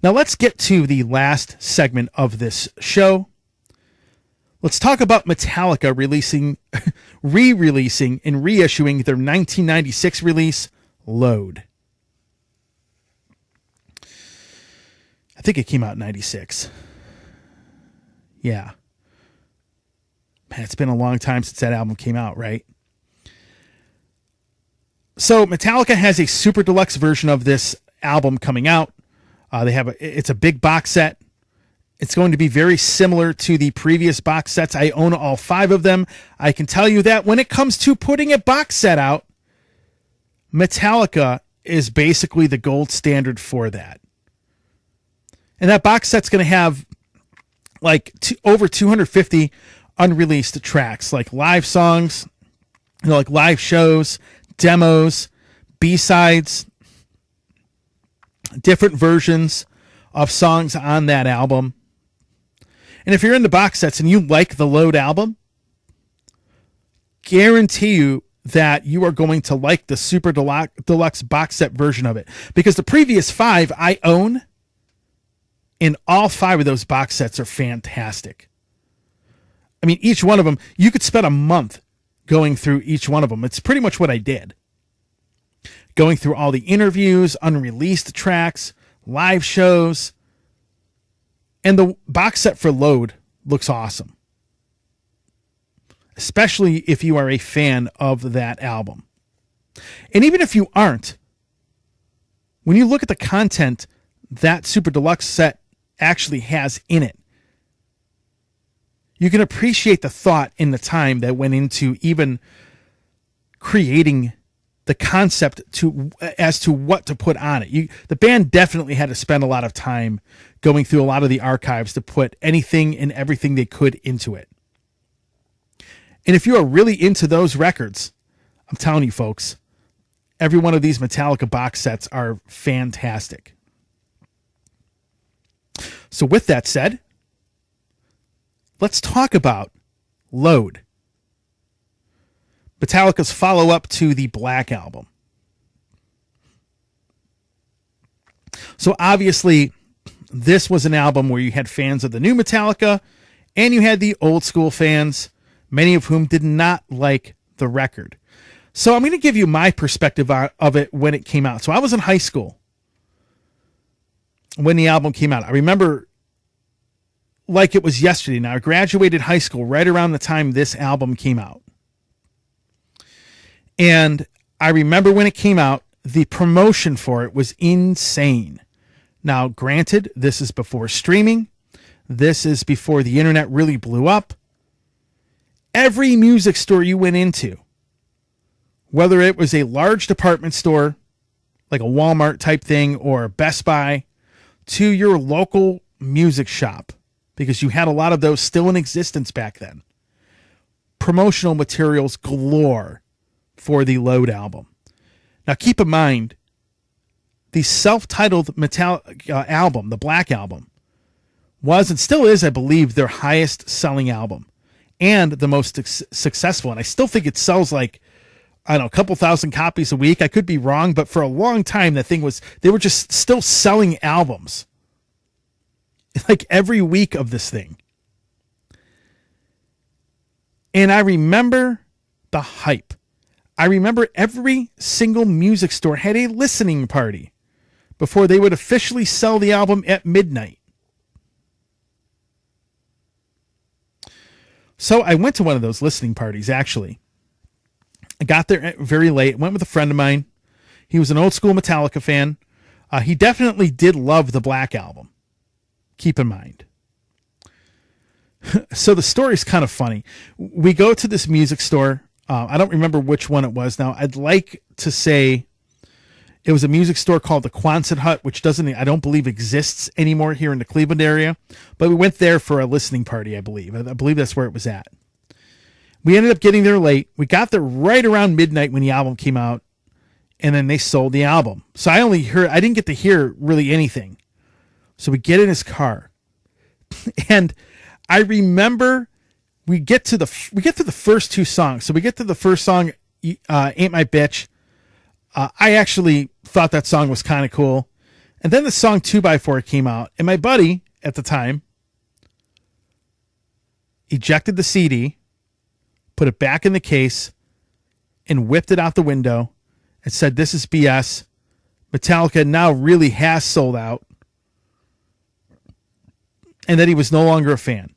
Now let's get to the last segment of this show. Let's talk about Metallica re-releasing and reissuing their 1996 release, Load. I think it came out in 96. Yeah. Man, it's been a long time since that album came out, right? So Metallica has a super deluxe version of this album coming out. It's a big box set. It's going to be very similar to the previous box sets. I own all 5 of them. I can tell you that when it comes to putting a box set out, Metallica is basically the gold standard for that. And that box set's going to have over 250 unreleased tracks, like live songs, like live shows, demos, B-sides, different versions of songs on that album. And if you're in the box sets and you like the Load album, guarantee you that you are going to like the super deluxe box set version of it, because the previous 5 I own, and all 5 of those box sets are fantastic. I mean, each one of them, you could spend a month going through each one of them. It's pretty much what I did. Going through all the interviews, unreleased tracks, live shows. And the box set for Load looks awesome. Especially if you are a fan of that album. And even if you aren't, when you look at the content that super deluxe set actually has in it, you can appreciate the thought and the time that went into even creating the concept as to what to put on it. The band definitely had to spend a lot of time going through a lot of the archives to put anything and everything they could into it. And if you are really into those records, I'm telling you folks, every one of these Metallica box sets are fantastic. So with that said, let's talk about Load, Metallica's follow-up to the Black Album. So obviously, this was an album where you had fans of the new Metallica and you had the old school fans, many of whom did not like the record. So I'm going to give you my perspective of it when it came out. So I was in high school when the album came out. I remember like it was yesterday. Now, I graduated high school right around the time this album came out. And I remember when it came out, the promotion for it was insane. Now, granted, this is before streaming. This is before the internet really blew up. Every music store you went into, whether it was a large department store, like a Walmart type thing, or a Best Buy, to your local music shop, because you had a lot of those still in existence back then. Promotional materials galore for the Load album. Now keep in mind, the self-titled Metallica album, the Black Album, was and still is, I believe, their highest selling album and the most successful. And I still think it sells like, I don't know, a couple thousand copies a week. I could be wrong, but for a long time, they were just still selling albums. Like every week of this thing. And I remember the hype. I remember every single music store had a listening party before they would officially sell the album at midnight. So I went to one of those listening parties, actually. I got there very late, went with a friend of mine. He was an old school Metallica fan. He definitely did love the Black Album. Keep in mind. So the story's kind of funny. We go to this music store. I don't remember which one it was now. I'd like to say it was a music store called the Quonset Hut, which I don't believe exists anymore here in the Cleveland area. But we went there for a listening party, I believe. I believe that's where it was at. We ended up getting there late. We got there right around midnight when the album came out. And then they sold the album. So I didn't get to hear really anything. So we get in his car. And I remember we get to the first 2 songs. So we get to the first song, Ain't My Bitch. I actually thought that song was kind of cool. And then the song 2x4 came out, and my buddy at the time ejected the CD, put it back in the case, and whipped it out the window and said, "This is BS. Metallica now really has sold out." And that he was no longer a fan.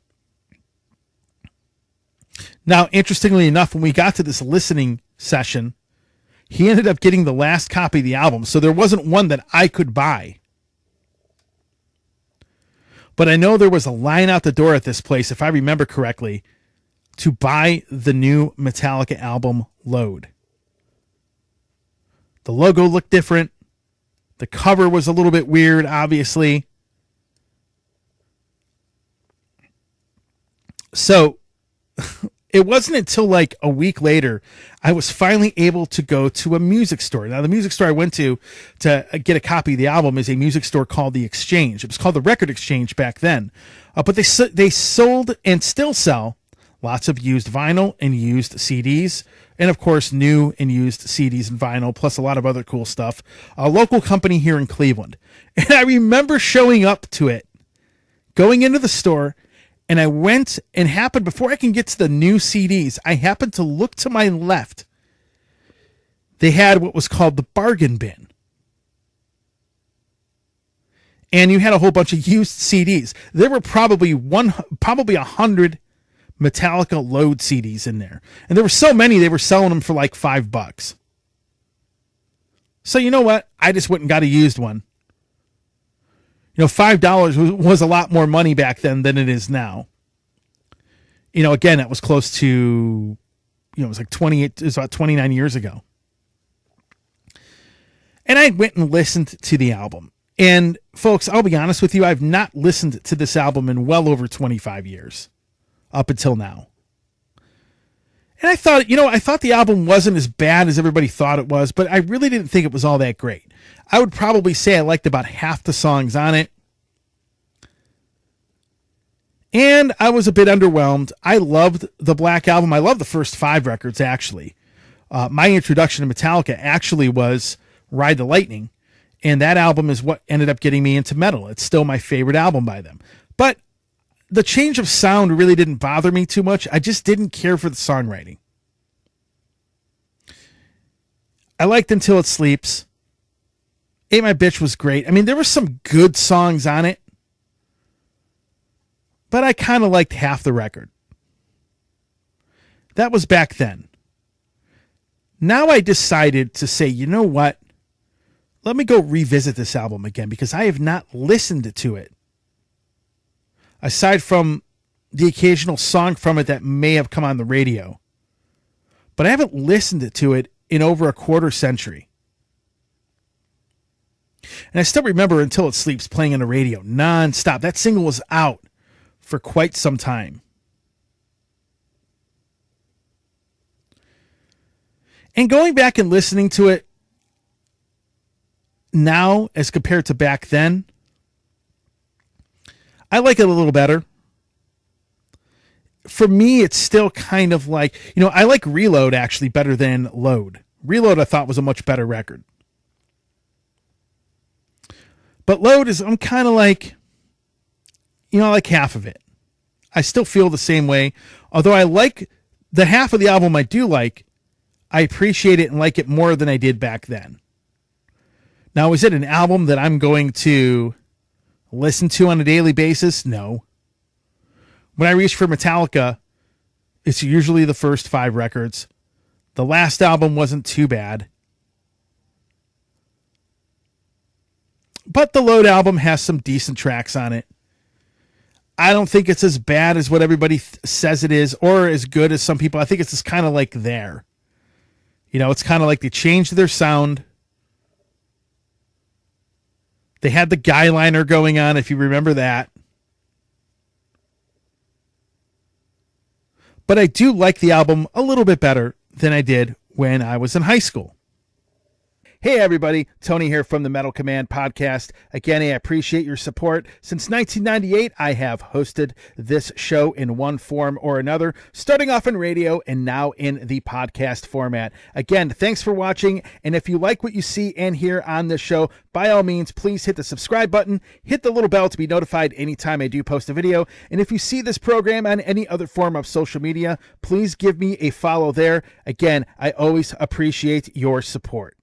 Now, interestingly enough, when we got to this listening session, he ended up getting the last copy of the album, so there wasn't one that I could buy. But I know there was a line out the door at this place, if I remember correctly, to buy the new Metallica album, Load. The logo looked different. The cover was a little bit weird, obviously. So it wasn't until like a week later I was finally able to go to a music store. Now, the music store I went to get a copy of the album is a music store called The Exchange. It was called the Record Exchange back then. But they sold and still sell lots of used vinyl and used CDs. And, of course, new and used CDs and vinyl, plus a lot of other cool stuff. A local company here in Cleveland. And I remember showing up to it, going into the store, and I went and happened, before I can get to the new CDs, I happened to look to my left. They had what was called the bargain bin. And you had a whole bunch of used CDs. There were probably 100 Metallica Load CDs in there. And there were so many, they were selling them for like $5. So you know what? I just went and got a used one. You know, $5 was a lot more money back then than it is now. You know, again, that was close to, it was like it was about 29 years ago. And I went and listened to the album. And folks, I'll be honest with you, I've not listened to this album in well over 25 years up until now. And I thought the album wasn't as bad as everybody thought it was, but I really didn't think it was all that great. I would probably say I liked about half the songs on it. And I was a bit underwhelmed. I loved the Black Album. I loved the first 5 records, actually. My introduction to Metallica actually was Ride the Lightning. And that album is what ended up getting me into metal. It's still my favorite album by them. But the change of sound really didn't bother me too much. I just didn't care for the songwriting. I liked Until It Sleeps. Ate My Bitch was great. I mean, there were some good songs on it, but I kind of liked half the record. That was back then. Now I decided to say, you know what? Let me go revisit this album again because I have not listened to it. Aside from the occasional song from it that may have come on the radio. But I haven't listened to it in over a quarter century. And I still remember Until It Sleeps playing on the radio nonstop. That single was out for quite some time. And going back and listening to it now as compared to back then, I like it a little better. For me, it's still kind of like, I like Reload actually better than Load. Reload I thought was a much better record. But Load I'm kind of like, I like half of it. I still feel the same way. Although I like the half of the album I do like, I appreciate it and like it more than I did back then. Now, is it an album that I'm going to listen to on a daily basis? No. When I reach for Metallica, it's usually the first 5 records. The last album wasn't too bad. But the Load album has some decent tracks on it. I don't think it's as bad as what everybody says it is, or as good as some people. I think it's just kind of like there. It's kind of like they changed their sound. They had the guy liner going on, if you remember that. But I do like the album a little bit better than I did when I was in high school. Hey everybody, Tony here from the Metal Command podcast. Again, I appreciate your support. Since 1998, I have hosted this show in one form or another, starting off in radio and now in the podcast format. Again, thanks for watching, and if you like what you see and hear on this show, by all means, please hit the subscribe button, hit the little bell to be notified anytime I do post a video, and if you see this program on any other form of social media, please give me a follow there. Again, I always appreciate your support.